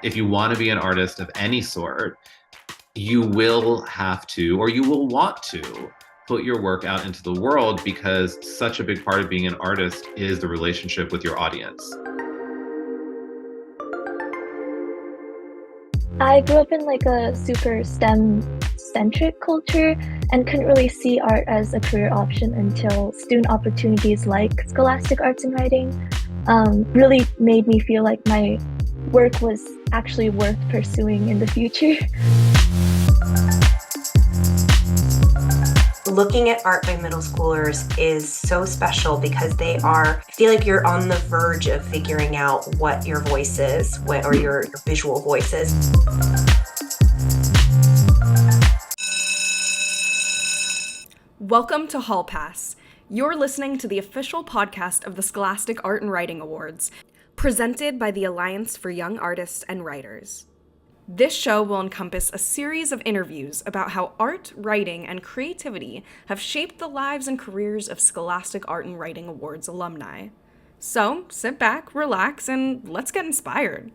If you want to be an artist of any sort, you will have to, or you will want to, put your work out into the world because such a big part of being an artist is the relationship with your audience. I grew up in like a super STEM centric culture and couldn't really see art as a career option until student opportunities like Scholastic Arts and Writing really made me feel like my work was actually worth pursuing in the future. Looking at art by middle schoolers is so special because I feel like you're on the verge of figuring out what your voice is, or your visual voice is. Welcome to Hall Pass. You're listening to the official podcast of the Scholastic Art and Writing Awards, presented by the Alliance for Young Artists and Writers. This show will encompass a series of interviews about how art, writing, and creativity have shaped the lives and careers of Scholastic Art and Writing Awards alumni. So, sit back, relax, and let's get inspired.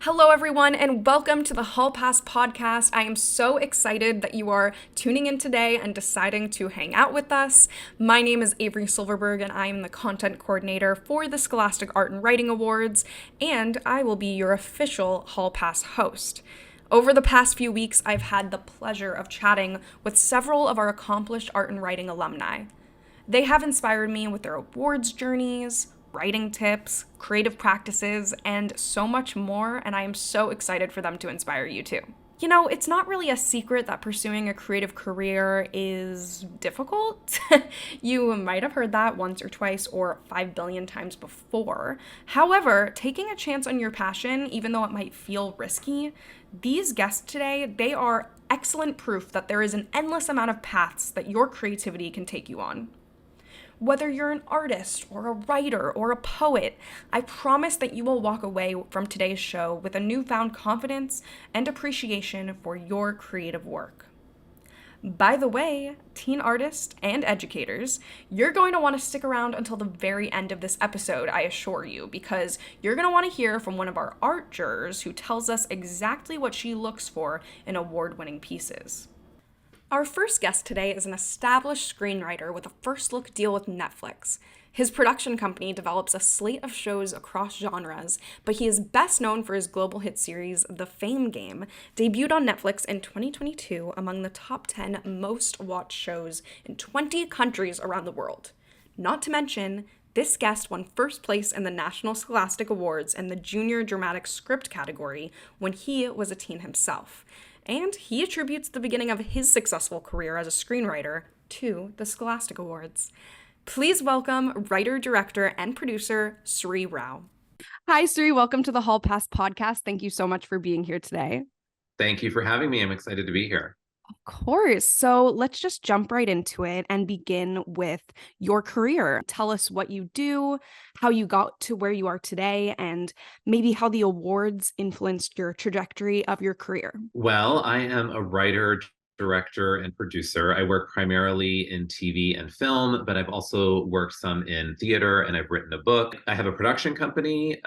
Hello, everyone, and welcome to the Hall Pass podcast. I am so excited that you are tuning in today and deciding to hang out with us. My name is Avery Silverberg, and I am the content coordinator for the Scholastic Art and Writing Awards, and I will be your official Hall Pass host. Over the past few weeks, I've had the pleasure of chatting with several of our accomplished art and writing alumni. They have inspired me with their awards journeys, writing tips, creative practices, and so much more, and I am so excited for them to inspire you too. You know, it's not really a secret that pursuing a creative career is difficult. You might have heard that once or twice or 5 billion times before. However, taking a chance on your passion, even though it might feel risky, these guests today, they are excellent proof that there is an endless amount of paths that your creativity can take you on. Whether you're an artist or a writer or a poet, I promise that you will walk away from today's show with a newfound confidence and appreciation for your creative work. By the way, teen artists and educators, you're going to want to stick around until the very end of this episode, I assure you, because you're going to want to hear from one of our art jurors who tells us exactly what she looks for in award-winning pieces. Our first guest today is an established screenwriter with a first-look deal with Netflix. His production company develops a slate of shows across genres, but he is best known for his global hit series, The Fame Game, debuted on Netflix in 2022 among the top 10 most-watched shows in 20 countries around the world. Not to mention, this guest won first place in the National Scholastic Awards in the Junior Dramatic Script category when he was a teen himself. And he attributes the beginning of his successful career as a screenwriter to the Scholastic Awards. Please welcome writer, director, and producer Sri Rao. Hi, Sri. Welcome to the Hall Pass podcast. Thank you so much for being here today. Thank you for having me. I'm excited to be here. Of course. So let's just jump right into it and begin with your career. Tell us what you do, how you got to where you are today, and maybe how the awards influenced your trajectory of your career. Well, I am a writer, director, and producer. I work primarily in TV and film, but I've also worked some in theater and I've written a book. I have a production company.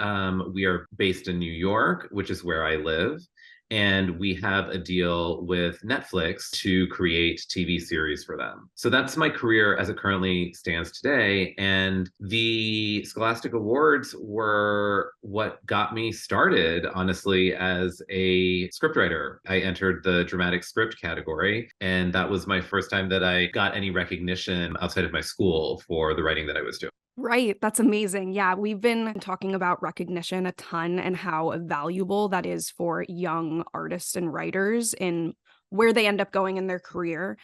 We are based in New York, which is where I live. And we have a deal with Netflix to create TV series for them. So that's my career as it currently stands today. And the Scholastic Awards were what got me started, honestly, as a scriptwriter. I entered the dramatic script category, and that was my first time that I got any recognition outside of my school for the writing that I was doing. Right. That's amazing. Yeah, we've been talking about recognition a ton and how valuable that is for young artists and writers in where they end up going in their career.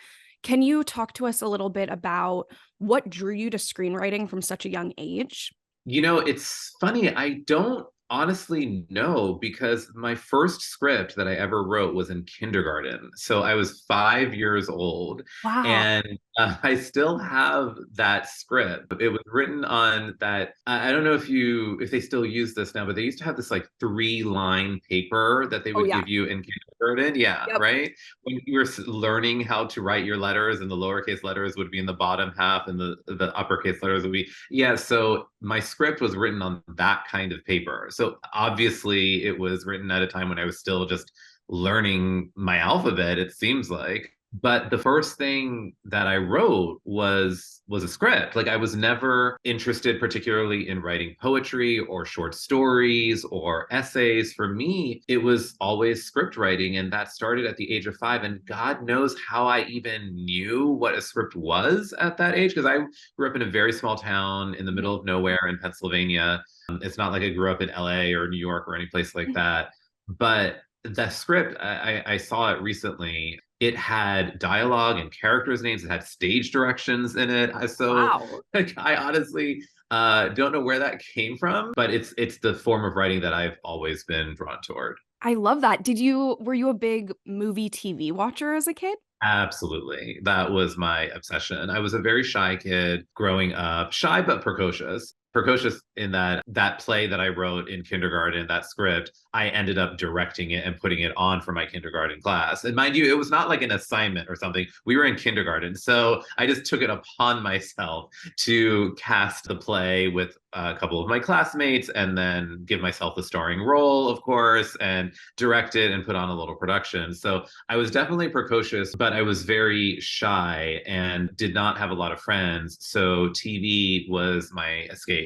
Can you talk to us a little bit about what drew you to screenwriting from such a young age? You know, it's funny. I don't honestly know because my first script that I ever wrote was in kindergarten. So I was 5 years old. Wow. And I still have that script. It was written on that. I don't know if they still use this now, but they used to have this like 3-line paper that they Oh would yeah. give you in kindergarten. Yeah, Yep. right. When you were learning how to write your letters, and the lowercase letters would be in the bottom half, and the uppercase letters would be yeah. So my script was written on that kind of paper. So obviously, it was written at a time when I was still just learning my alphabet. It seems like. But the first thing that I wrote was a script. Like I was never interested particularly in writing poetry or short stories or essays. For me, it was always script writing, and that started at the age of 5. And God knows how I even knew what a script was at that age, because I grew up in a very small town in the middle of nowhere in Pennsylvania. It's not like I grew up in LA or New York or any place like that. But the script, I saw it recently. It had dialogue and characters' names. It had stage directions in it. So Wow. like, I honestly don't know where that came from, but it's the form of writing that I've always been drawn toward. I love that. Were you a big movie TV watcher as a kid? Absolutely. That was my obsession. I was a very shy kid growing up, shy but precocious. Precocious in that play that I wrote in kindergarten, that script, I ended up directing it and putting it on for my kindergarten class. And mind you, it was not like an assignment or something. We were in kindergarten. So I just took it upon myself to cast the play with a couple of my classmates and then give myself the starring role, of course, and direct it and put on a little production. So I was definitely precocious, but I was very shy and did not have a lot of friends. So TV was my escape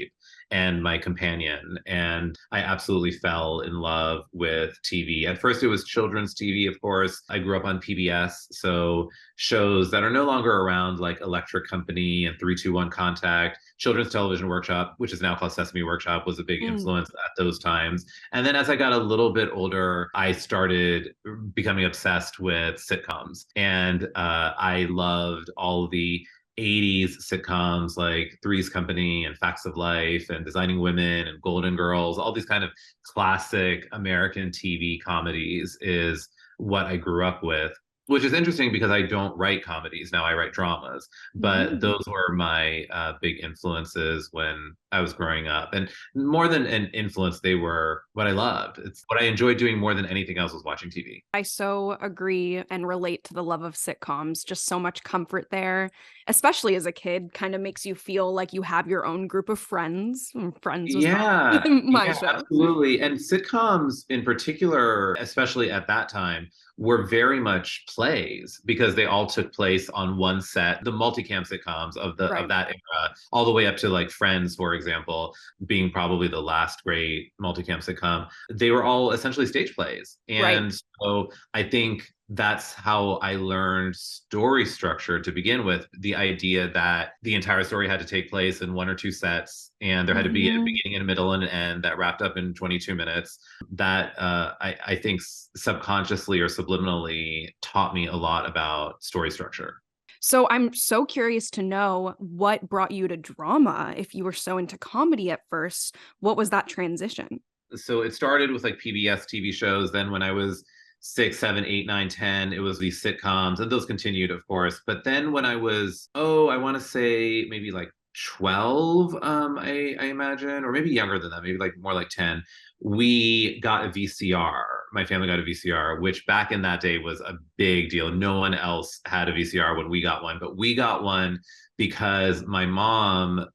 and my companion. And I absolutely fell in love with TV. At first, it was children's TV, of course. I grew up on PBS. So shows that are no longer around, like Electric Company and 321 Contact. Children's Television Workshop, which is now called Sesame Workshop, was a big influence at those times. And then as I got a little bit older, I started becoming obsessed with sitcoms. And I loved all the 80s sitcoms like Three's Company and Facts of Life and Designing Women and Golden Girls. All these kind of classic American TV comedies is what I grew up with, which is interesting because I don't write comedies now. I write dramas, but those were my big influences when I was growing up. And more than an influence, they were what I loved. It's what I enjoyed doing more than anything else was watching TV. I so agree and relate to the love of sitcoms. Just so much comfort there, especially as a kid, kind of makes you feel like you have your own group of friends. Friends was Yeah, my yeah, show. absolutely. And sitcoms in particular, especially at that time, were very much plays because they all took place on one set. The multicam sitcoms of that era, all the way up to like Friends, for example, being probably the last great multicam sitcom. They were all essentially stage plays. And so I think that's how I learned story structure to begin with. The idea that the entire story had to take place in 1 or 2 sets, and there had to be a beginning and a middle and an end that wrapped up in 22 minutes. That I think subconsciously or subliminally taught me a lot about story structure. So I'm so curious to know what brought you to drama. If you were so into comedy at first, what was that transition? So it started with like PBS TV shows. Then when I was 6, 7, 8, 9, 10, it was these sitcoms, and those continued, of course. But then when I was, I want to say maybe like 12, I imagine, or maybe younger than that, maybe like more like 10, we got a VCR. My family got a VCR, which back in that day was a big deal. No one else had a VCR when we got one, but we got one because my mom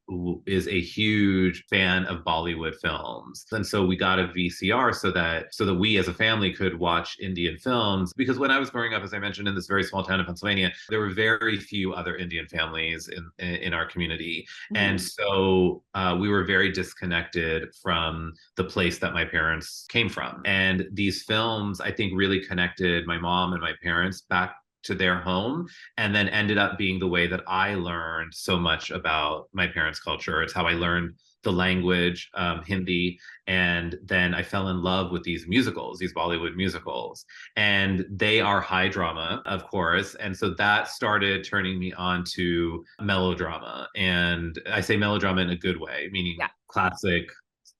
is a huge fan of Bollywood films. And so we got a VCR so that we as a family could watch Indian films. Because when I was growing up, as I mentioned, in this very small town in Pennsylvania, there were very few other Indian families in our community. And so we were very disconnected from the place that my parents came from. And these films, I think, really connected my mom and my parents back to their home, and then ended up being the way that I learned so much about my parents' culture. It's how I learned the language, Hindi, and then I fell in love with these musicals, these Bollywood musicals, and they are high drama, of course, and so that started turning me on to melodrama, and I say melodrama in a good way, meaning classic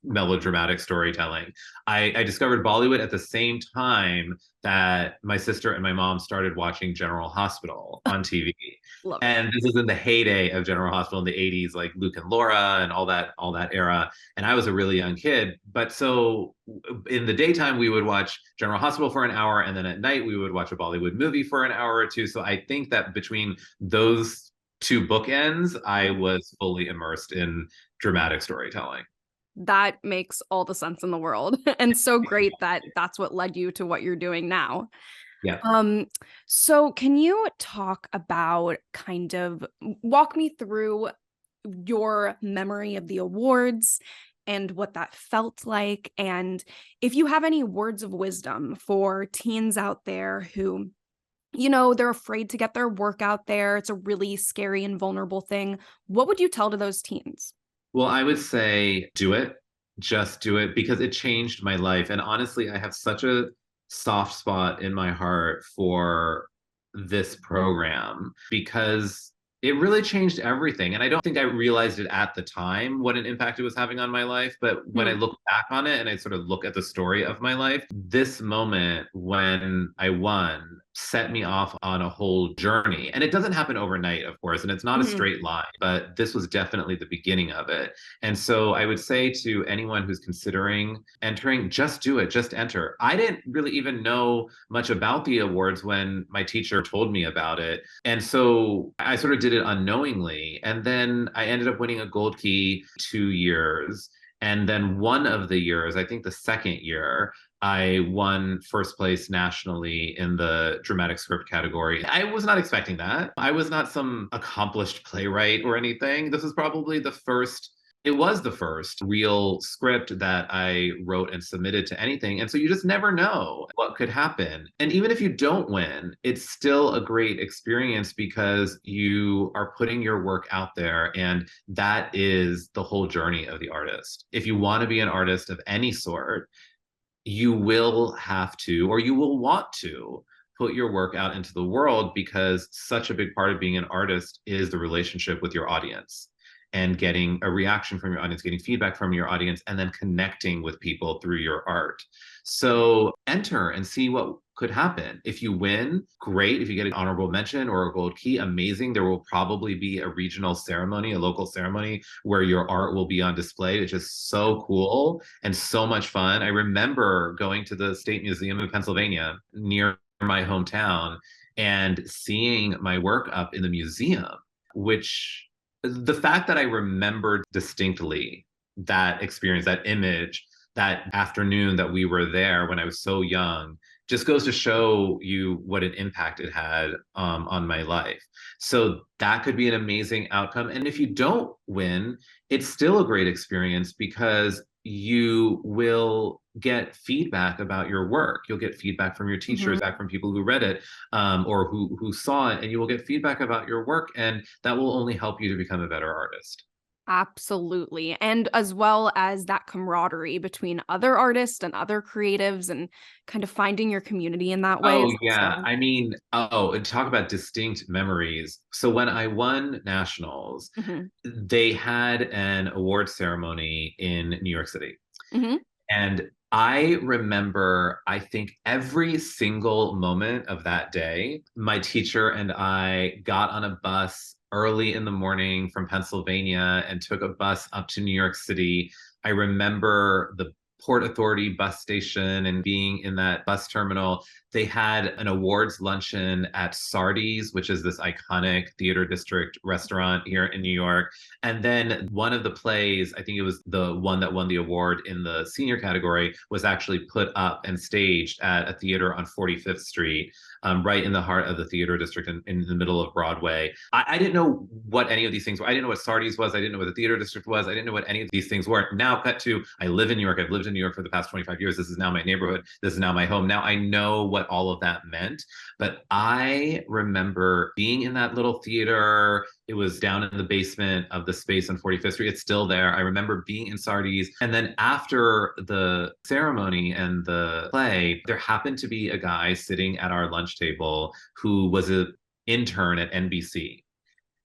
melodramatic storytelling. I discovered Bollywood at the same time that my sister and my mom started watching General Hospital on TV. Love it. And this is in the heyday of General Hospital in the 80s, like Luke and Laura and all that era. And I was a really young kid. But so in the daytime, we would watch General Hospital for an hour. And then at night, we would watch a Bollywood movie for an hour or two. So I think that between those two bookends, I was fully immersed in dramatic storytelling. That makes all the sense in the world. And so great that that's what led you to what you're doing now. Yeah. So can you talk about walk me through your memory of the awards and what that felt like? And if you have any words of wisdom for teens out there who, they're afraid to get their work out there. It's a really scary and vulnerable thing. What would you tell to those teens? Well, I would say do it. Just do it, because it changed my life. And honestly, I have such a soft spot in my heart for this program because it really changed everything. And I don't think I realized it at the time what an impact it was having on my life. But when I look back on it and I sort of look at the story of my life, this moment when I won set me off on a whole journey. And it doesn't happen overnight, of course, and it's not a straight line, but this was definitely the beginning of it. And so I would say to anyone who's considering entering, just do it, just enter. I didn't really even know much about the awards when my teacher told me about it. And so I sort of did it unknowingly. And then I ended up winning a gold key 2 years. And then one of the years, I think the second year, I won first place nationally in the dramatic script category. I was not expecting that. I was not some accomplished playwright or anything. This was probably the first real script that I wrote and submitted to anything. And so you just never know what could happen. And even if you don't win, it's still a great experience because you are putting your work out there. And that is the whole journey of the artist. If you want to be an artist of any sort, you will have to, or you will want to, put your work out into the world, because such a big part of being an artist is the relationship with your audience and getting a reaction from your audience, getting feedback from your audience, and then connecting with people through your art. So enter and see what could happen. If you win, great. If you get an honorable mention or a gold key, amazing. There will probably be a regional ceremony, a local ceremony where your art will be on display. It's just so cool and so much fun. I remember going to the State Museum of Pennsylvania near my hometown and seeing my work up in the museum, which the fact that I remembered distinctly that experience, that image, that afternoon that we were there when I was so young, just goes to show you what an impact it had on my life. So that could be an amazing outcome. And if you don't win, it's still a great experience because you will get feedback about your work. You'll get feedback from your teachers, back from people who read it or who saw it, and you will get feedback about your work. And that will only help you to become a better artist. Absolutely. And as well as that camaraderie between other artists and other creatives and kind of finding your community in that way. Oh, yeah. I mean, and talk about distinct memories. So when I won nationals, they had an award ceremony in New York City. And I remember, I think, every single moment of that day. My teacher and I got on a bus early in the morning from Pennsylvania and took a bus up to New York City. I remember the Port Authority bus station and being in that bus terminal. They had an awards luncheon at Sardi's, which is this iconic theater district restaurant here in New York. And then one of the plays, I think it was the one that won the award in the senior category, was actually put up and staged at a theater on 45th Street, right in the heart of the theater district in the middle of Broadway. I didn't know what any of these things were. I didn't know what Sardi's was. I didn't know what the theater district was. I didn't know what any of these things were. Now cut to, I live in New York. I've lived in New York for the past 25 years. This is now my neighborhood. This is now my home. Now I know what all of that meant. But I remember being in that little theater. It was down in the basement of the space on 45th Street. It's still there. I remember being in Sardi's. And then after the ceremony and the play, there happened to be a guy sitting at our lunch table who was an intern at NBC.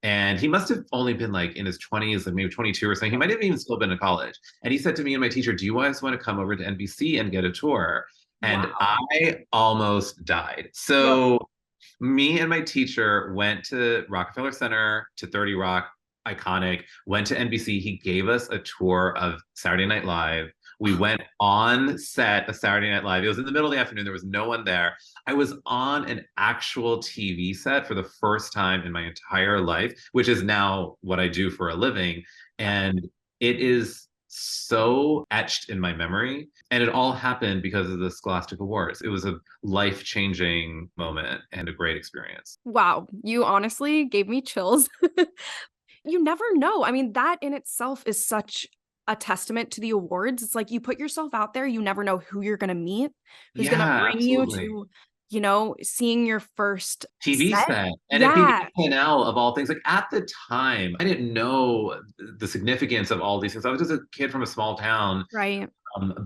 And he must have only been like in his 20s, like maybe 22 or something. He might have even still been in college. And he said to me and my teacher, do you guys want to come over to NBC and get a tour? And Wow. I almost died. Yep. So me and my teacher went to Rockefeller Center, to 30 Rock, iconic, went to NBC. He gave us a tour of Saturday Night Live. We went on set of Saturday Night Live. It was in the middle of the afternoon. There was no one there. I was on an actual TV set for the first time in my entire life, which is now what I do for a living. And it is so etched in my memory. And it all happened because of the Scholastic Awards. It was a life-changing moment and a great experience. Wow, you honestly gave me chills. You never know. I mean, that in itself is such a testament to the awards. It's like you put yourself out there, you never know who you're going to meet, who's going to Yeah, bring you absolutely. to, seeing your first TV set. set and at Yeah, PBS of all things. Like at the time, I didn't know the significance of all these things. I was just a kid from a small town. right.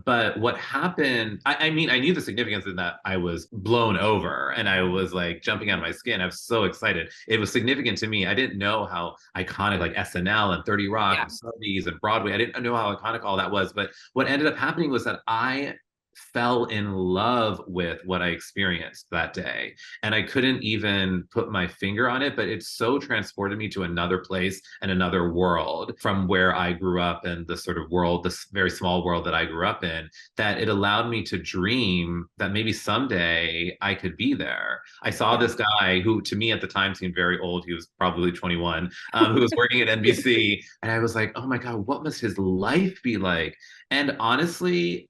But what happened, I mean, I knew the significance in that I was blown over and I was like jumping out of my skin. I was so excited. It was significant to me. I didn't know how iconic like SNL and 30 Rock Yeah. and Sundays and Broadway, I didn't know how iconic all that was. But what ended up happening was that I fell in love with what I experienced that day. And I couldn't even put my finger on it, but it so transported me to another place and another world from where I grew up and the sort of world, this very small world that I grew up in, that it allowed me to dream that maybe someday I could be there. I saw this guy who to me at the time seemed very old. He was probably 21, who was working at NBC. And I was like, oh my God, what must his life be like? And honestly,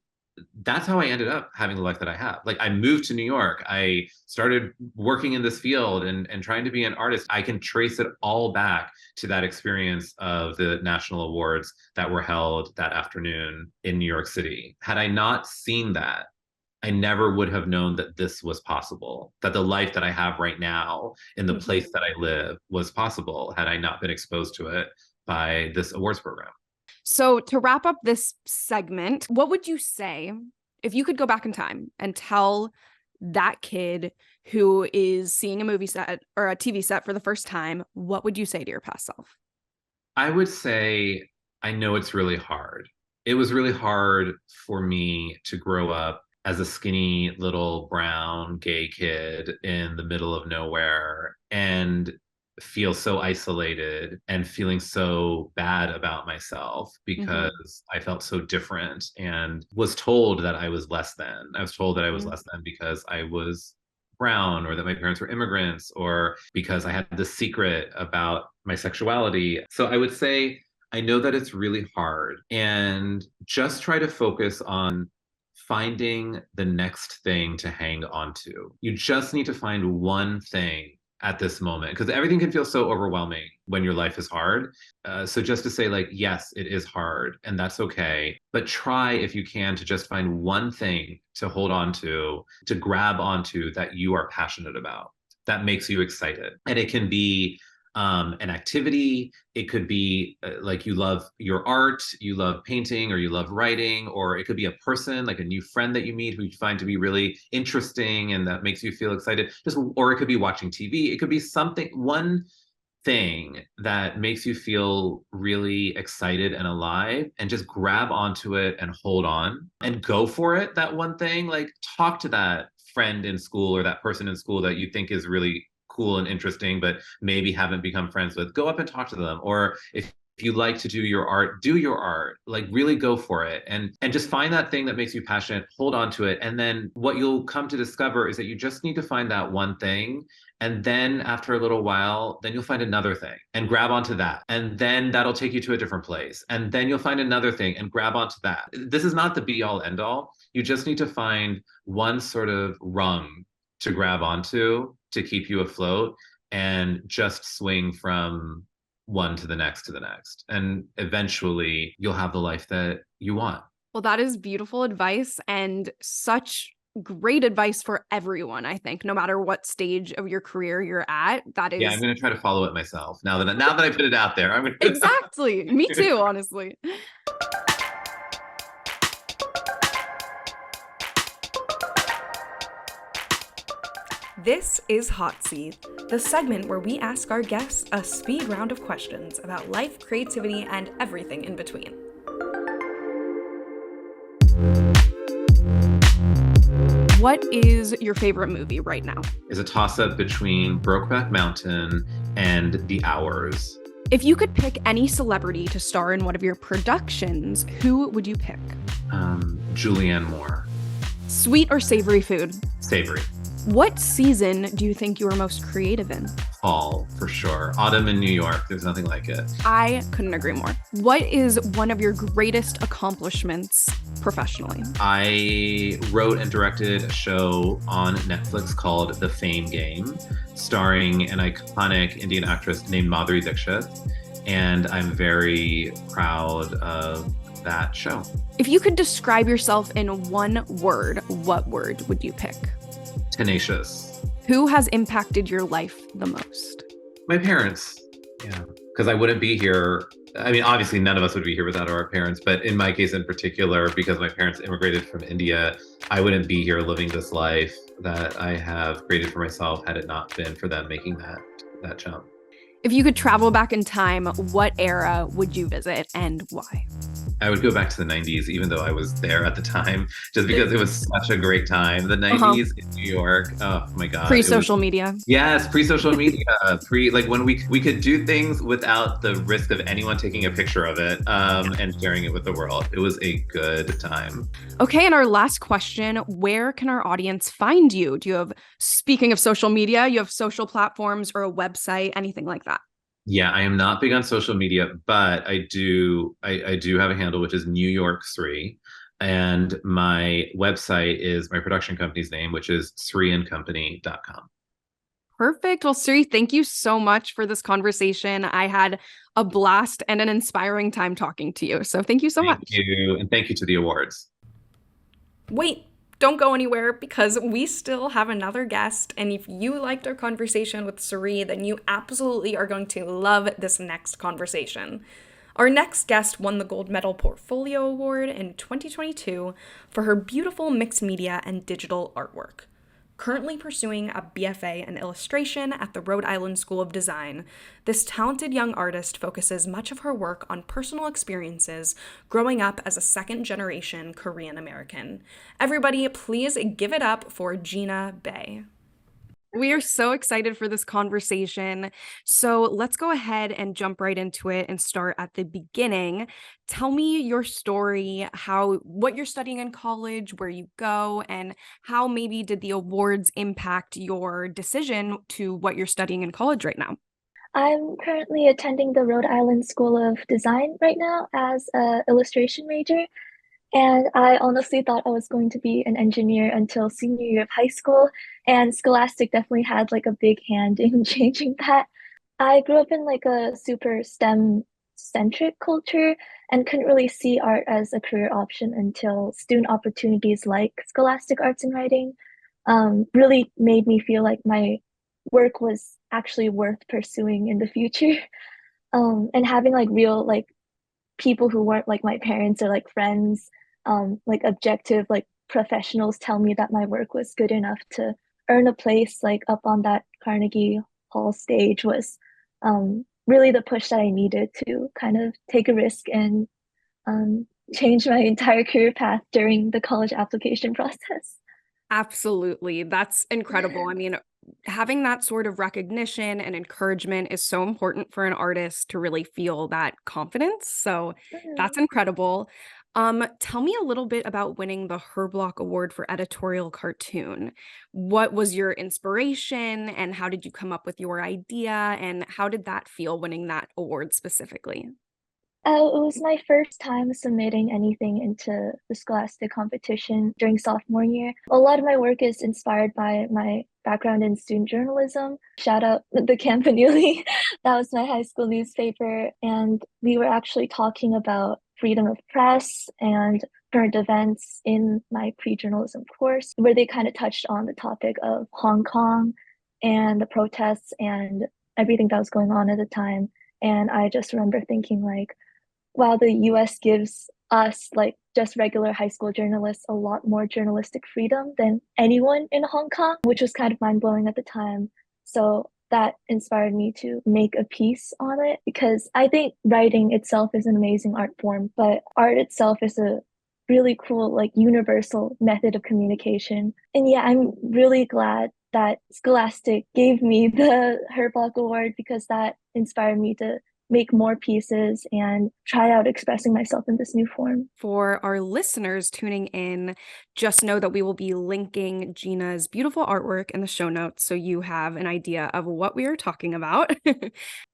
that's how I ended up having the life that I have. Like I moved to New York. I started working in this field and trying to be an artist. I can trace it all back to that experience of the national awards that were held that afternoon in New York City. Had I not seen that, I never would have known that this was possible, that the life that I have right now in the place that I live was possible had I not been exposed to it by this awards program. So to wrap up this segment, what would you say if you could go back in time and tell that kid who is seeing a movie set or a TV set for the first time, what would you say to your past self? I would say, I know it's really hard. It was really hard for me to grow up as a skinny little brown gay kid in the middle of nowhere and feel so isolated and feeling so bad about myself because I felt so different and was told that I was less than. I was told that I was less than because I was brown or that my parents were immigrants or because I had this secret about my sexuality. So I would say, I know that it's really hard and just try to focus on finding the next thing to hang on to. You just need to find one thing at this moment because everything can feel so overwhelming when your life is hard. So just to say like, yes, it is hard and that's okay, but try if you can to just find one thing to hold on to grab onto that you are passionate about, that makes you excited. And it can be an activity. It could be like you love your art, you love painting, or you love writing, or it could be a person, like a new friend that you meet who you find to be really interesting and that makes you feel excited. Or it could be watching TV. It could be something, one thing that makes you feel really excited and alive, and just grab onto it and hold on and go for it. That one thing, like talk to that friend in school or that person in school that you think is really cool and interesting, but maybe haven't become friends with. Go up and talk to them. Or if you like to do your art, do your art, like really go for it and just find that thing that makes you passionate, hold on to it. And then what you'll come to discover is that you just need to find that one thing. And then after a little while, then you'll find another thing and grab onto that. And then that'll take you to a different place. And then you'll find another thing and grab onto that. This is not the be all end all. You just need to find one sort of rung to grab onto to keep you afloat and just swing from one to the next to the next. And eventually you'll have the life that you want. Well, that is beautiful advice and such great advice for everyone, I think, no matter what stage of your career you're at. That is. Yeah, I'm going to try to follow it myself. Now that I put it out there, I'm going to. Exactly. Me too, honestly. This is Hot Seat, the segment where we ask our guests a speed round of questions about life, creativity, and everything in between. What is your favorite movie right now? Is a toss-up between Brokeback Mountain and The Hours. If you could pick any celebrity to star in one of your productions, who would you pick? Julianne Moore. Sweet or savory food? Savory. What season do you think you are most creative in? Fall, for sure. Autumn in New York, there's nothing like it. I couldn't agree more. What is one of your greatest accomplishments professionally? I wrote and directed a show on Netflix called The Fame Game, starring an iconic Indian actress named Madhuri Dixit, and I'm very proud of that show. If you could describe yourself in one word, what word would you pick? Tenacious. Who has impacted your life the most? My parents. Yeah. Because I wouldn't be here. I mean, obviously, none of us would be here without our parents. But in my case in particular, because my parents immigrated from India, I wouldn't be here living this life that I have created for myself had it not been for them making that jump. If you could travel back in time, what era would you visit and why? I would go back to the 90s, even though I was there at the time, just because it was such a great time. The 90s in New York, oh my God. Pre-social media. Yes, pre-social media. Like when we could do things without the risk of anyone taking a picture of it and sharing it with the world. It was a good time. Okay, and our last question, where can our audience find you? Do you have, speaking of social media, you have social platforms or a website, anything like that? Yeah, I am not big on social media, but I do have a handle, which is New York 3. And my website is my production company's name, which is sriandcompany.com. Perfect. Well, Sri, thank you so much for this conversation. I had a blast and an inspiring time talking to you. So thank you so much. Thank you. And thank you to the awards. Wait. Don't go anywhere because we still have another guest. And if you liked our conversation with Sri, then you absolutely are going to love this next conversation. Our next guest won the Gold Medal Portfolio Award in 2022 for her beautiful mixed media and digital artwork. Currently pursuing a BFA in illustration at the Rhode Island School of Design, this talented young artist focuses much of her work on personal experiences growing up as a second-generation Korean American. Everybody, please give it up for Gina Bae. We are so excited for this conversation. So let's go ahead and jump right into it and start at the beginning. Tell me your story, what you're studying in college, where you go, and how maybe did the awards impact your decision to what you're studying in college right now? I'm currently attending the Rhode Island School of Design right now as an illustration major. And I honestly thought I was going to be an engineer until senior year of high school. And Scholastic definitely had like a big hand in changing that. I grew up in like a super STEM-centric culture and couldn't really see art as a career option until student opportunities like Scholastic Arts and Writing really made me feel like my work was actually worth pursuing in the future. And having like real like people who weren't like my parents or like friends, like objective like professionals tell me that my work was good enough to earn a place like up on that Carnegie Hall stage was really the push that I needed to kind of take a risk and change my entire career path during the college application process. Absolutely. That's incredible. I mean, having that sort of recognition and encouragement is so important for an artist to really feel that confidence. So that's incredible. Tell me a little bit about winning the Herblock Award for editorial cartoon. What was your inspiration and how did you come up with your idea and how did that feel winning that award specifically? It was my first time submitting anything into the Scholastic competition during sophomore year. A lot of my work is inspired by my background in student journalism. Shout out the Campanile. That was my high school newspaper. And we were actually talking about freedom of press and current events in my pre-journalism course, where they kind of touched on the topic of Hong Kong and the protests and everything that was going on at the time. And I just remember thinking like, wow, the US gives us, like just regular high school journalists, a lot more journalistic freedom than anyone in Hong Kong, which was kind of mind blowing at the time. So that inspired me to make a piece on it because I think writing itself is an amazing art form, but art itself is a really cool, like universal method of communication. And yeah, I'm really glad that Scholastic gave me the Herbach Award because that inspired me to make more pieces and try out expressing myself in this new form. For our listeners tuning in, just know that we will be linking Gina's beautiful artwork in the show notes so you have an idea of what we are talking about.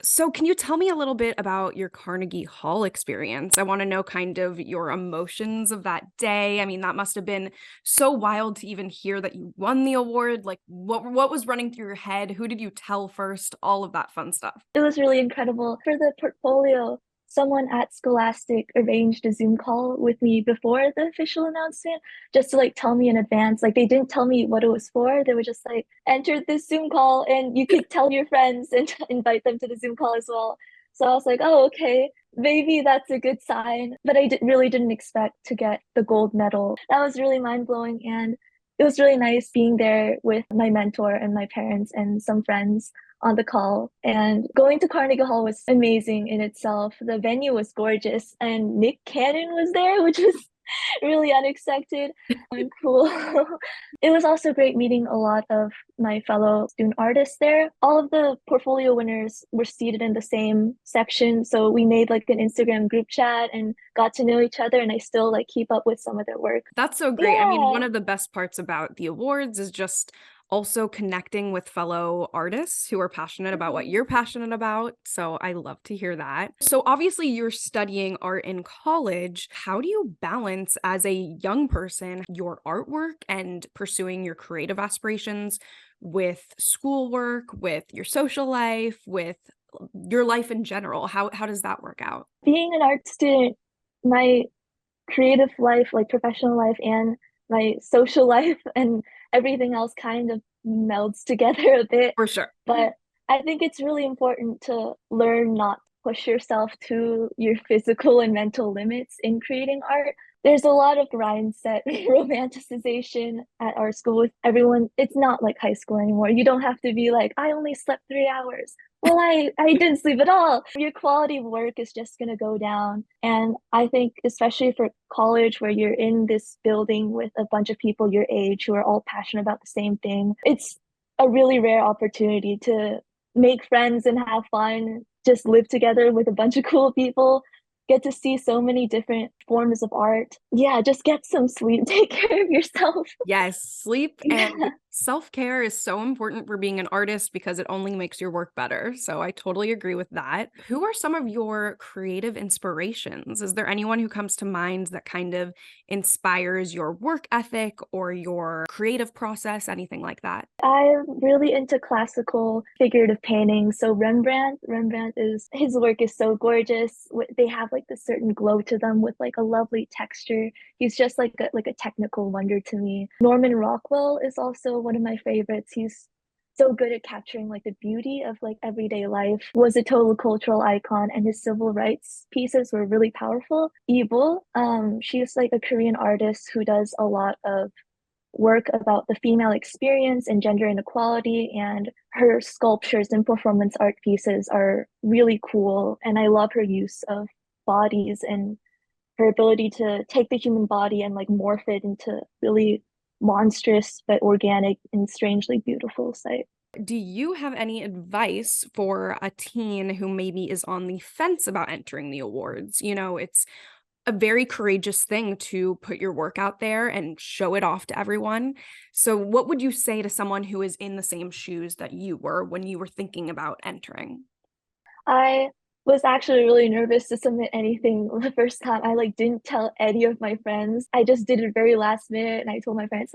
So can you tell me a little bit about your Carnegie Hall experience? I want to know kind of your emotions of that day. I mean, that must have been so wild to even hear that you won the award. Like what was running through your head? Who did you tell first? All of that fun stuff. It was really incredible. For the portfolio, someone at Scholastic arranged a Zoom call with me before the official announcement just to like tell me in advance. Like they didn't tell me what it was for. They were just like, enter this Zoom call and you could tell your friends and invite them to the Zoom call as well. So I was like, oh, okay, maybe that's a good sign. But I really didn't expect to get the gold medal. That was really mind blowing. And it was really nice being there with my mentor and my parents and some friends on the call. And going to Carnegie Hall was amazing in itself. The venue was gorgeous, and Nick Cannon was there, which was really unexpected and cool. It was also great meeting a lot of my fellow student artists there. All of the portfolio winners were seated in the same section, so we made like an Instagram group chat and got to know each other, and I still like keep up with some of their work. That's so great. Yeah. I mean, one of the best parts about the awards is just also connecting with fellow artists who are passionate about what you're passionate about. So I love to hear that. So obviously you're studying art in college. How do you balance as a young person your artwork and pursuing your creative aspirations with schoolwork, with your social life, with your life in general? How does that work out? Being an art student, my creative life, like professional life, and my social life and everything else kind of melds together a bit. For sure. But I think it's really important to learn not to push yourself to your physical and mental limits in creating art. There's a lot of mindset romanticization at our school with everyone. It's not like high school anymore. You don't have to be like, I only slept 3 hours. Well, I didn't sleep at all. Your quality of work is just going to go down. And I think, especially for college, where you're in this building with a bunch of people your age who are all passionate about the same thing, it's a really rare opportunity to make friends and have fun, just live together with a bunch of cool people, get to see so many different forms of art. Yeah, just get some sleep, take care of yourself. Yes, sleep and self-care is so important for being an artist because it only makes your work better. So I totally agree with that. Who are some of your creative inspirations? Is there anyone who comes to mind that kind of inspires your work ethic or your creative process, anything like that? I'm really into classical figurative painting. So Rembrandt is, his work is so gorgeous. They have like this certain glow to them with like a lovely texture. He's just like a technical wonder to me. Norman Rockwell is also one of my favorites. He's so good at capturing like the beauty of like everyday life, was a total cultural icon, and his civil rights pieces were really powerful. Ibul, she's like a Korean artist who does a lot of work about the female experience and gender inequality, and her sculptures and performance art pieces are really cool, and I love her use of bodies and her ability to take the human body and like morph it into really monstrous but organic and strangely beautiful sight. Do you have any advice for a teen who maybe is on the fence about entering the awards? You know, it's a very courageous thing to put your work out there and show it off to everyone. So what would you say to someone who is in the same shoes that you were when you were thinking about entering? I was actually really nervous to submit anything the first time. I like didn't tell any of my friends. I just did it very last minute, and I told my parents,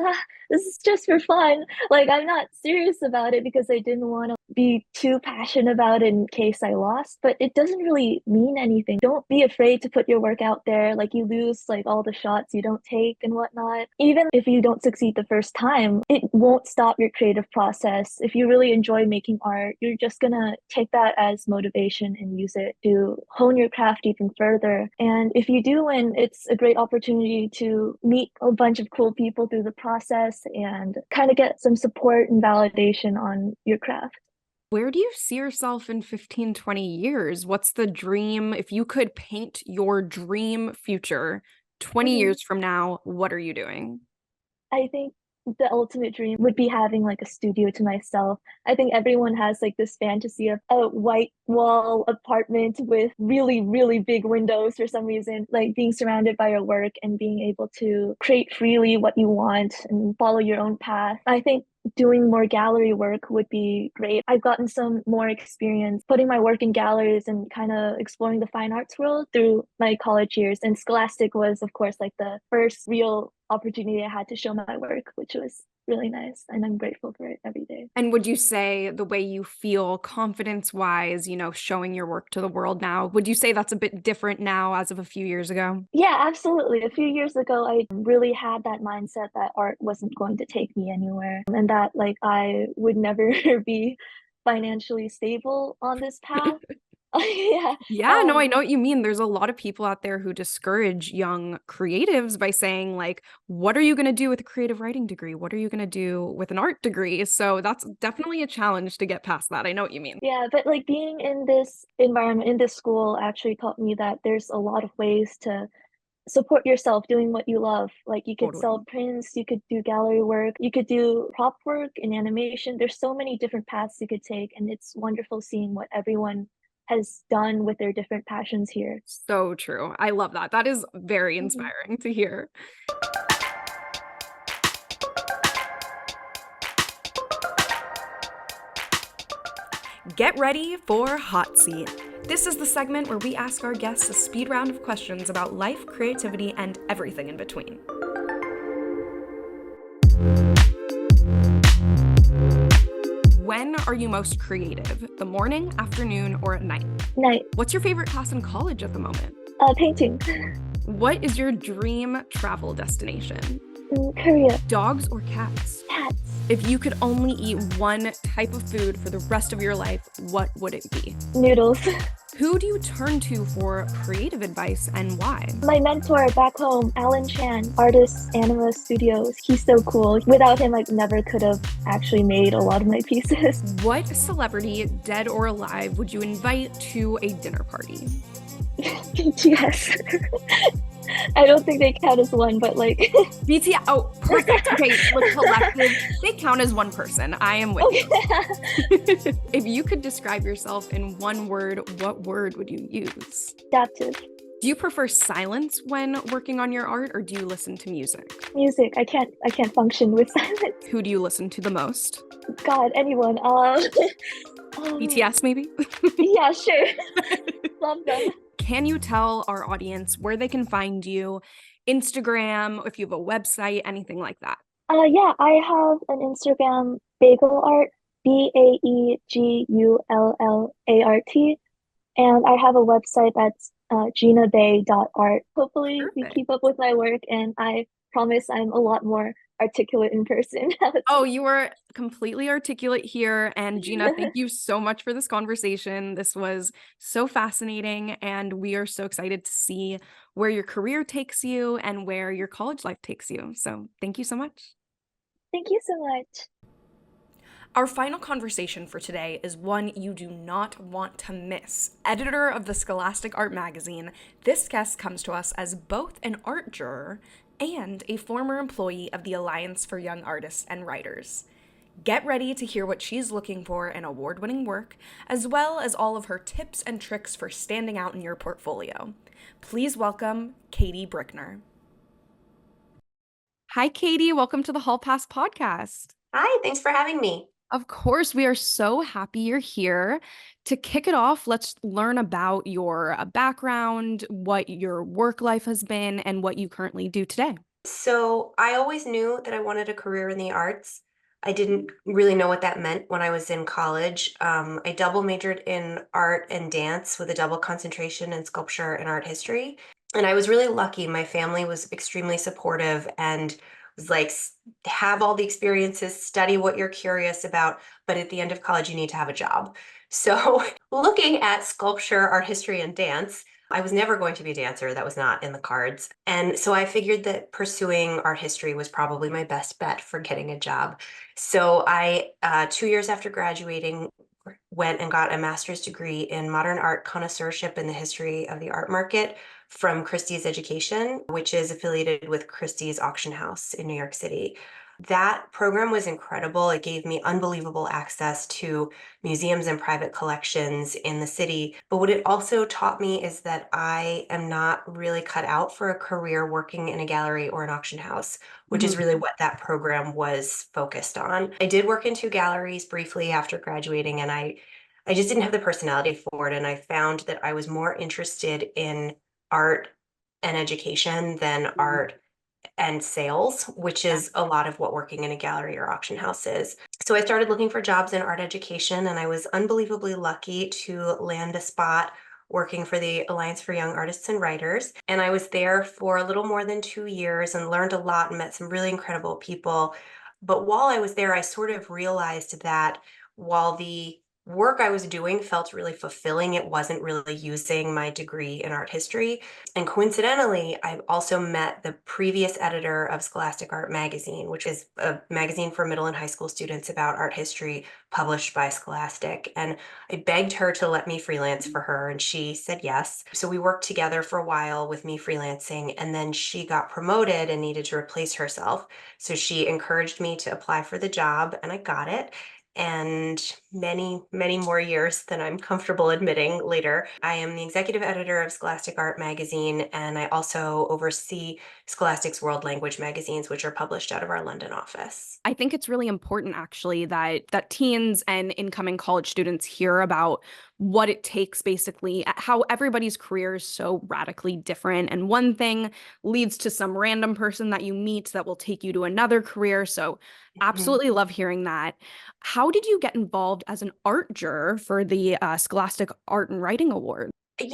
this is just for fun. Like I'm not serious about it because I didn't want to be too passionate about it in case I lost, but it doesn't really mean anything. Don't be afraid to put your work out there. Like you lose like all the shots you don't take and whatnot. Even if you don't succeed the first time, it won't stop your creative process. If you really enjoy making art, you're just gonna take that as motivation and use it to hone your craft even further. And if you do win, it's a great opportunity to meet a bunch of cool people through the process and kind of get some support and validation on your craft. Where do you see yourself in 15, 20 years? What's the dream? If you could paint your dream future 20 years from now, what are you doing? I think the ultimate dream would be having like a studio to myself. I think everyone has like this fantasy of a white wall apartment with really, really big windows for some reason, like being surrounded by your work and being able to create freely what you want and follow your own path. I think doing more gallery work would be great. I've gotten some more experience putting my work in galleries and kind of exploring the fine arts world through my college years. And Scholastic was, of course, like the first real opportunity I had to show my work, which was really nice. And I'm grateful for it every day. And would you say the way you feel confidence-wise, showing your work to the world now, would you say that's a bit different now as of a few years ago? Yeah, absolutely. A few years ago, I really had that mindset that art wasn't going to take me anywhere and that like I would never be financially stable on this path. Yeah. Yeah, no, I know what you mean. There's a lot of people out there who discourage young creatives by saying, like, what are you going to do with a creative writing degree? What are you going to do with an art degree? So that's definitely a challenge to get past that. I know what you mean. Yeah, but like being in this environment, in this school, actually taught me that there's a lot of ways to support yourself doing what you love. Like you could sell Totally. prints, you could do gallery work, you could do prop work and animation. There's so many different paths you could take, and it's wonderful seeing what everyone has done with their different passions here. So true. I love that. That is very Mhm. inspiring to hear. Get ready for Hot Seat. This is the segment where we ask our guests a speed round of questions about life, creativity, and everything in between. When are you most creative? The morning, afternoon, or at night? Night, What's your favorite class in college at the moment? painting, What is your dream travel destination? Korea, Dogs or cats? cats, If you could only eat one type of food for the rest of your life, what would it be? noodles. Who do you turn to for creative advice and why? My mentor back home, Alan Chan, artist, Anima Studios. He's so cool. Without him, I never could have actually made a lot of my pieces. What celebrity, dead or alive, would you invite to a dinner party? BTS. I don't think they count as one, but like, BTS. Oh, perfect. Okay, look, collective. They count as one person. I am with you. If you could describe yourself in one word, what word would you use? adaptive. Do you prefer silence when working on your art, or do you listen to music? Music. I can't function with silence. Who do you listen to the most? God, anyone. BTS, maybe? Yeah, sure. Love them. Can you tell our audience where they can find you? Instagram, if you have a website, anything like that. Yeah, I have an Instagram, bagel art, BAEGULLART, and I have a website that's ginabae.art. Hopefully, you Perfect. keep up with my work, and I promise I'm a lot more articulate in person. Oh, you are completely articulate here. And Gina, thank you so much for this conversation. This was so fascinating, and we are so excited to see where your career takes you and where your college life takes you. So thank you so much. Thank you so much. Our final conversation for today is one you do not want to miss. Editor of the Scholastic Art Magazine, this guest comes to us as both an art juror and a former employee of the Alliance for Young Artists and Writers. Get ready to hear what she's looking for in award-winning work, as well as all of her tips and tricks for standing out in your portfolio. Please welcome Katie Brickner. Hi, Katie. Welcome to the Hall Pass podcast. Hi, thanks for having me. Of course, we are so happy you're here. To kick it off, let's learn about your background, what your work life has been, and what you currently do today. So I always knew that I wanted a career in the arts. I didn't really know what that meant when I was in college. I double majored in art and dance with a double concentration in sculpture and art history. And I was really lucky. My family was extremely supportive and was like, have all the experiences, study what you're curious about, but at the end of college, you need to have a job. So, looking at sculpture, art history, and dance, I was never going to be a dancer. That was not in the cards. And so I figured that pursuing art history was probably my best bet for getting a job. So 2 years after graduating, went and got a master's degree in modern art connoisseurship in the history of the art market from Christie's Education, which is affiliated with Christie's Auction House in New York City. That program was incredible. It gave me unbelievable access to museums and private collections in the city. But what it also taught me is that I am not really cut out for a career working in a gallery or an auction house, which is really what that program was focused on. I did work in 2 galleries briefly after graduating, and I just didn't have the personality for it. And I found that I was more interested in art and education than art and sales, which is a lot of what working in a gallery or auction house is. So I started looking for jobs in art education, and I was unbelievably lucky to land a spot working for the Alliance for Young Artists and Writers. And I was there for a little more than 2 years and learned a lot and met some really incredible people. But while I was there, I sort of realized that while the work I was doing felt really fulfilling, it wasn't really using my degree in art history. And coincidentally, I've also met the previous editor of Scholastic Art Magazine, which is a magazine for middle and high school students about art history published by Scholastic. And I begged her to let me freelance for her, and she said yes. So we worked together for a while with me freelancing, and then she got promoted and needed to replace herself. So she encouraged me to apply for the job, and I got it. And many, many more years than I'm comfortable admitting later, I am the executive editor of Scholastic Art Magazine, and I also oversee Scholastic's World Language magazines, which are published out of our London office. I think it's really important actually that teens and incoming college students hear about what it takes, basically how everybody's career is so radically different, and one thing leads to some random person that you meet that will take you to another career. So absolutely love hearing that. How did you get involved as an art juror for the Scholastic Art and Writing Awards? I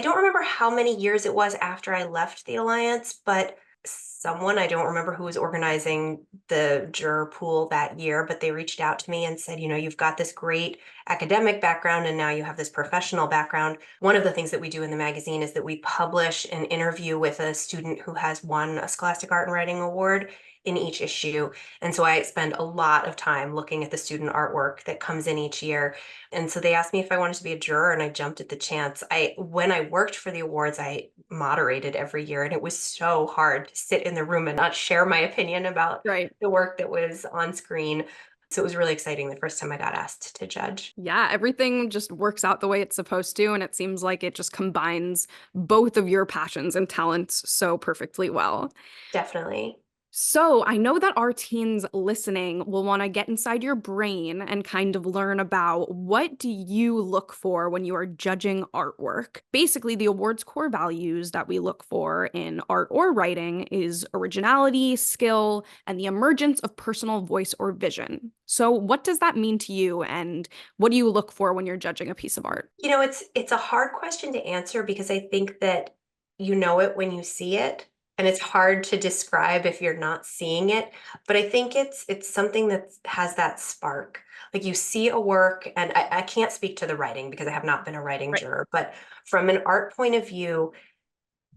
don't remember how many years it was after I left the Alliance, but someone, I don't remember who was organizing the juror pool that year, but they reached out to me and said, you've got this great academic background and now you have this professional background. One of the things that we do in the magazine is that we publish an interview with a student who has won a Scholastic Art and Writing Award in each issue. And so I spend a lot of time looking at the student artwork that comes in each year. And so they asked me if I wanted to be a juror, and I jumped at the chance. When I worked for the awards, I moderated every year, and it was so hard to sit in the room and not share my opinion about the work that was on screen. So it was really exciting the first time I got asked to judge. Yeah, everything just works out the way it's supposed to, and it seems like it just combines both of your passions and talents so perfectly well. Definitely. So I know that our teens listening will want to get inside your brain and kind of learn about what do you look for when you are judging artwork. Basically, the award's core values that we look for in art or writing is originality, skill, and the emergence of personal voice or vision. So what does that mean to you, and what do you look for when you're judging a piece of art? It's a hard question to answer because I think that you know it when you see it. And it's hard to describe if you're not seeing it, but I think it's something that has that spark. Like you see a work, and I can't speak to the writing because I have not been a writing juror, but from an art point of view,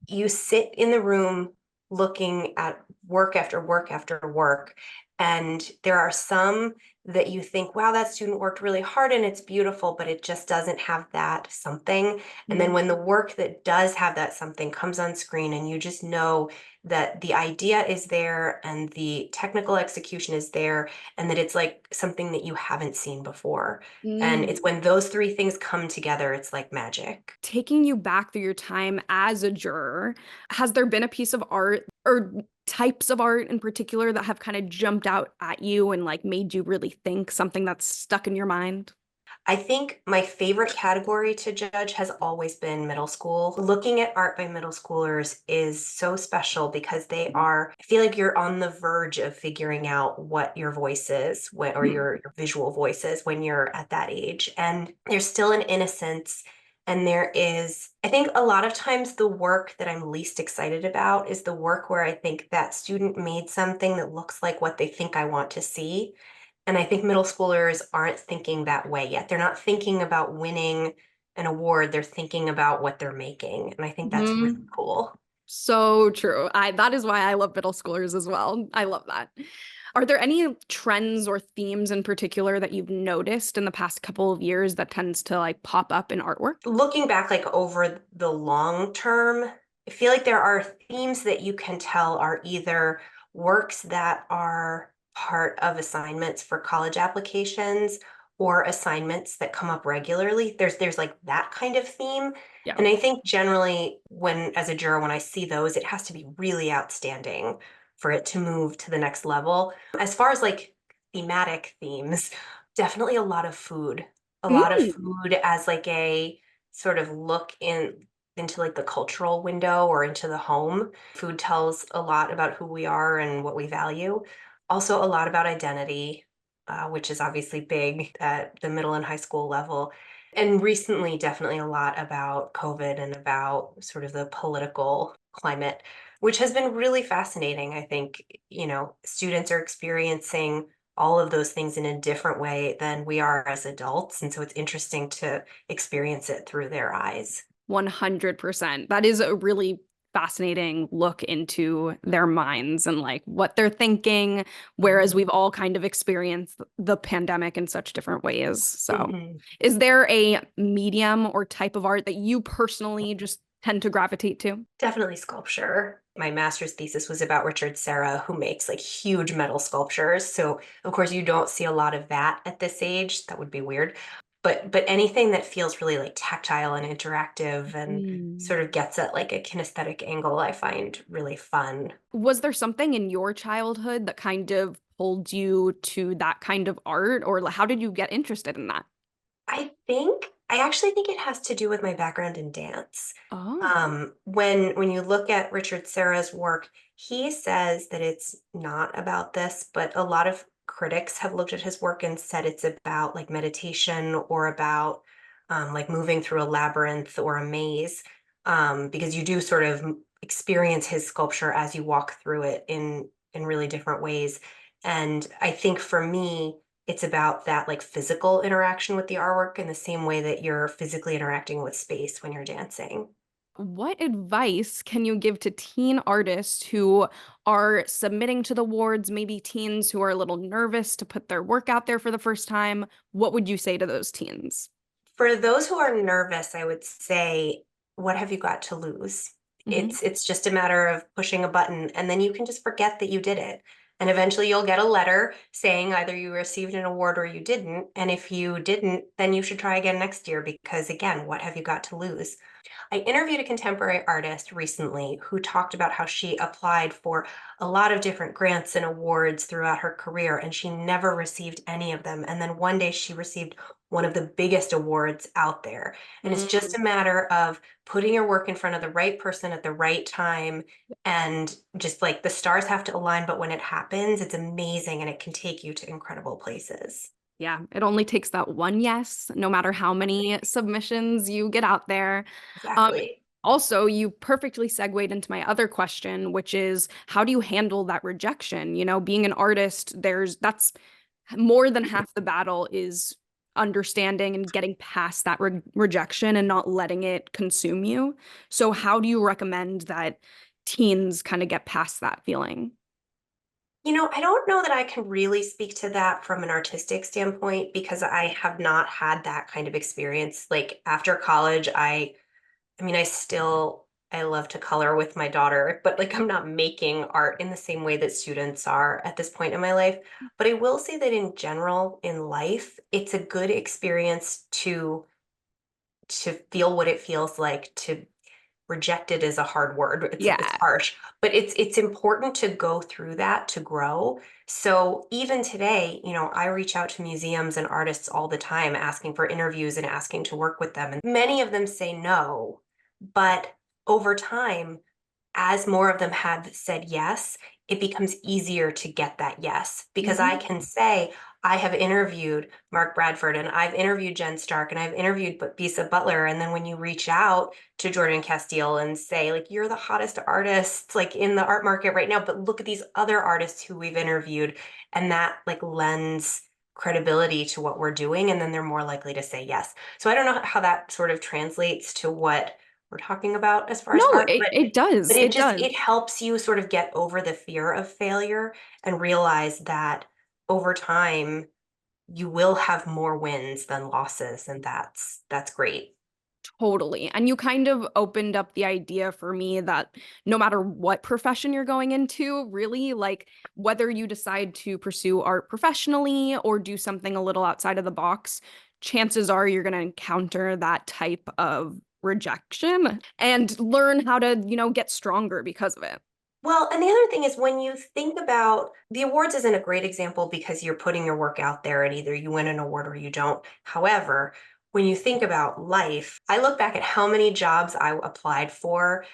you sit in the room looking at work after work after work, and there are some that you think, wow, that student worked really hard and it's beautiful, but it just doesn't have that something. And then when the work that does have that something comes on screen, and you just know that the idea is there and the technical execution is there, and that it's like something that you haven't seen before. And it's when those three things come together, it's like magic. Taking you back through your time as a juror, has there been a piece of art or types of art in particular that have kind of jumped out at you and like made you really think, something that's stuck in your mind? I think my favorite category to judge has always been middle school. Looking at art by middle schoolers is so special because I feel like you're on the verge of figuring out what your voice is or your visual voice is when you're at that age. And there's still an innocence. And I think a lot of times the work that I'm least excited about is the work where I think that student made something that looks like what they think I want to see. And I think middle schoolers aren't thinking that way yet. They're not thinking about winning an award. They're thinking about what they're making. And I think that's really cool. So true. That is why I love middle schoolers as well. I love that. Are there any trends or themes in particular that you've noticed in the past couple of years that tends to like pop up in artwork? Looking back like over the long term, I feel like there are themes that you can tell are either works that are part of assignments for college applications or assignments that come up regularly. There's like that kind of theme. Yeah. And I think generally as a juror, when I see those, it has to be really outstanding for it to move to the next level. As far as like thematic themes, definitely a lot of food. A lot of food as like a sort of look into like the cultural window or into the home. Food tells a lot about who we are and what we value. Also a lot about identity, which is obviously big at the middle and high school level. And recently, definitely a lot about COVID and about sort of the political climate, which has been really fascinating. I think, students are experiencing all of those things in a different way than we are as adults. And so it's interesting to experience it through their eyes. 100%. That is a really fascinating look into their minds and like what they're thinking, whereas we've all kind of experienced the pandemic in such different ways. So is there a medium or type of art that you personally just tend to gravitate to? Definitely sculpture. My master's thesis was about Richard Serra, who makes like huge metal sculptures. So of course you don't see a lot of that at this age. That would be weird. But anything that feels really like tactile and interactive and sort of gets at like a kinesthetic angle, I find really fun. Was there something in your childhood that kind of pulled you to that kind of art, or how did you get interested in that? I actually think it has to do with my background in dance. Oh. When you look at Richard Serra's work, he says that it's not about this, but a lot of critics have looked at his work and said it's about like meditation or about like moving through a labyrinth or a maze, because you do sort of experience his sculpture as you walk through it in really different ways. And I think for me, it's about that like physical interaction with the artwork in the same way that you're physically interacting with space when you're dancing. What advice can you give to teen artists who are submitting to the awards, maybe teens who are a little nervous to put their work out there for the first time? What would you say to those teens? For those who are nervous, I would say, what have you got to lose? It's just a matter of pushing a button and then you can just forget that you did it. And eventually you'll get a letter saying either you received an award or you didn't. And if you didn't, then you should try again next year because again, what have you got to lose? I interviewed a contemporary artist recently who talked about how she applied for a lot of different grants and awards throughout her career, and she never received any of them. And then one day she received one of the biggest awards out there. And it's just a matter of putting your work in front of the right person at the right time. And just like the stars have to align, but when it happens, it's amazing and it can take you to incredible places. Yeah, it only takes that one yes, no matter how many submissions you get out there. Exactly. Also, you perfectly segued into my other question, which is how do you handle that rejection? Being an artist, that's more than half the battle is understanding and getting past that rejection and not letting it consume you. So how do you recommend that teens kind of get past that feeling? I don't know that I can really speak to that from an artistic standpoint because I have not had that kind of experience. Like after college, I mean, I love to color with my daughter, but like I'm not making art in the same way that students are at this point in my life. But I will say that in general, in life, it's a good experience to feel what it feels like to rejected is a hard word. It's Yeah. harsh, but it's important to go through that to grow. So even today, I reach out to museums and artists all the time asking for interviews and asking to work with them. And many of them say no, but over time, as more of them have said yes, it becomes easier to get that yes, because I can say, I have interviewed Mark Bradford and I've interviewed Jen Stark and I've interviewed Bisa Butler. And then when you reach out to Jordan Castile and say, like, you're the hottest artist like in the art market right now, but look at these other artists who we've interviewed, and that like lends credibility to what we're doing, and then they're more likely to say yes. So I don't know how that sort of translates to what we're talking about as far as No, art, it does. but It does. it helps you sort of get over the fear of failure and realize that over time you will have more wins than losses, and that's great. Totally. And you kind of opened up the idea for me that no matter what profession you're going into, really, like whether you decide to pursue art professionally or do something a little outside of the box, chances are you're going to encounter that type of rejection and learn how to, get stronger because of it. Well, and the other thing is, when you think about the awards, isn't a great example because you're putting your work out there and either you win an award or you don't. However, when you think about life, I look back at how many jobs I applied for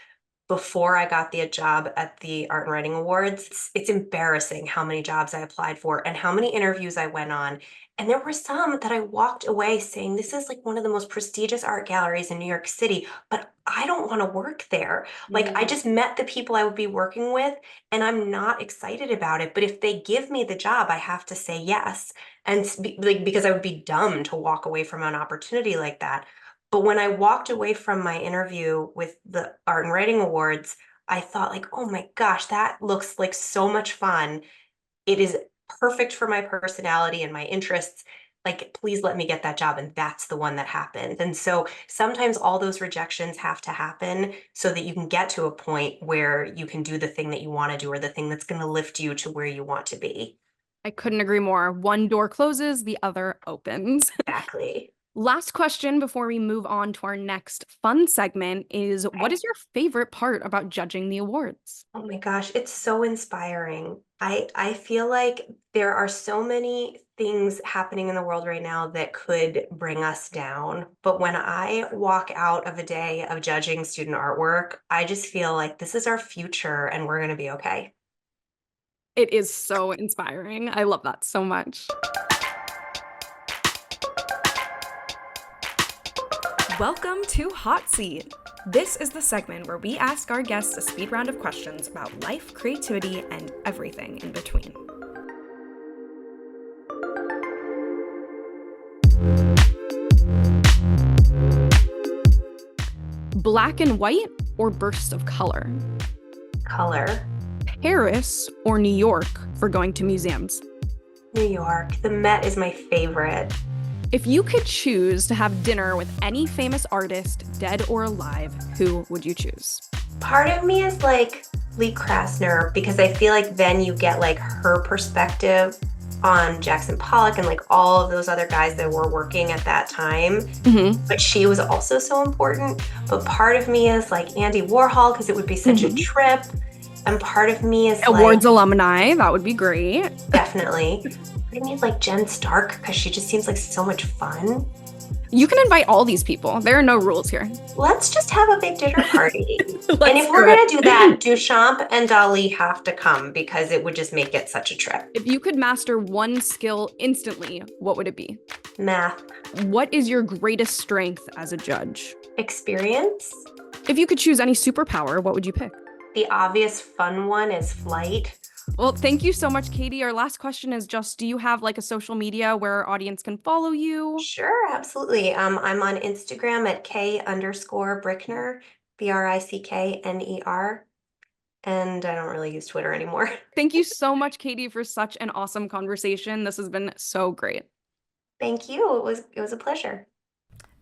before I got the job at the Art and Writing Awards. It's embarrassing how many jobs I applied for and how many interviews I went on. And there were some that I walked away saying, this is like one of the most prestigious art galleries in New York City, but I don't want to work there. Like, I just met the people I would be working with and I'm not excited about it. But if they give me the job, I have to say yes. And because I would be dumb to walk away from an opportunity like that. But when I walked away from my interview with the Art and Writing Awards, I thought, like, oh my gosh, that looks like so much fun. It is perfect for my personality and my interests. Like, please let me get that job. And that's the one that happened. And so sometimes all those rejections have to happen so that you can get to a point where you can do the thing that you want to do, or the thing that's going to lift you to where you want to be. I couldn't agree more. One door closes, the other opens. Exactly. Last question before we move on to our next fun segment is, what is your favorite part about judging the awards? Oh my gosh, it's so inspiring. I feel like there are so many things happening in the world right now that could bring us down. But when I walk out of a day of judging student artwork, I just feel like this is our future and we're going to be okay. It is so inspiring. I love that so much. Welcome to Hot Seat. This is the segment where we ask our guests a speed round of questions about life, creativity, and everything in between. Black and white or bursts of color? Color. Paris or New York for going to museums? New York. The Met is my favorite. If you could choose to have dinner with any famous artist, dead or alive, who would you choose? Part of me is like Lee Krasner, because I feel like then you get like her perspective on Jackson Pollock and like all of those other guys that were working at that time. Mm-hmm. But she was also so important. But part of me is like Andy Warhol, because it would be such a trip. And part of me is Awards like, alumni, that would be great. definitely. Part of me is like Jen Stark, because she just seems like so much fun. You can invite all these people. There are no rules here. Let's just have a big dinner party. And if we're going to do that, Duchamp and Dali have to come, because it would just make it such a trip. If you could master one skill instantly, what would it be? Math. What is your greatest strength as a judge? Experience. If you could choose any superpower, what would you pick? The obvious fun one is flight. Well, thank you so much, Katie. Our last question is just, do you have like a social media where our audience can follow you? Sure, absolutely. I'm on Instagram at K_Brickner, BRICKNER. And I don't really use Twitter anymore. Thank you so much, Katie, for such an awesome conversation. This has been so great. Thank you. It was a pleasure.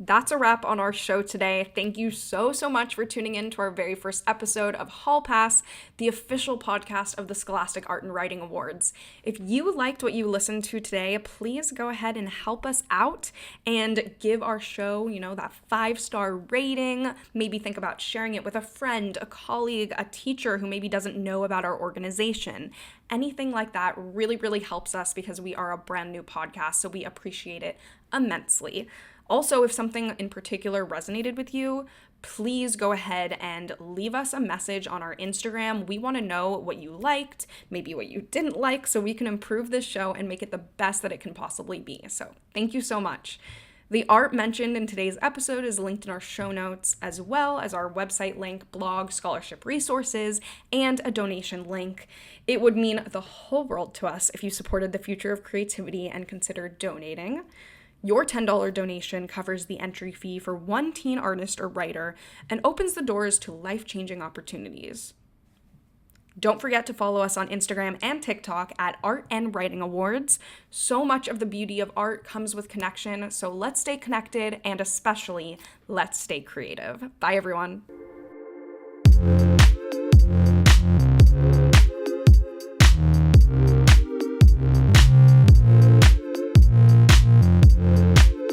That's a wrap on our show today. Thank you so much for tuning in to our very first episode of Hall Pass, the official podcast of the Scholastic Art and Writing Awards. If you liked what you listened to today, please go ahead and help us out and give our show, that 5-star rating. Maybe think about sharing it with a friend, a colleague, a teacher who maybe doesn't know about our organization. Anything like that really helps us because we are a brand new podcast, so we appreciate it immensely. Also, if something in particular resonated with you, please go ahead and leave us a message on our Instagram. We want to know what you liked, maybe what you didn't like, so we can improve this show and make it the best that it can possibly be. So thank you so much. The art mentioned in today's episode is linked in our show notes, as well as our website link, blog, scholarship resources, and a donation link. It would mean the whole world to us if you supported the future of creativity and considered donating. Your $10 donation covers the entry fee for one teen artist or writer and opens the doors to life-changing opportunities. Don't forget to follow us on Instagram and TikTok at Art and Writing Awards. So much of the beauty of art comes with connection, so let's stay connected and especially let's stay creative. Bye, everyone.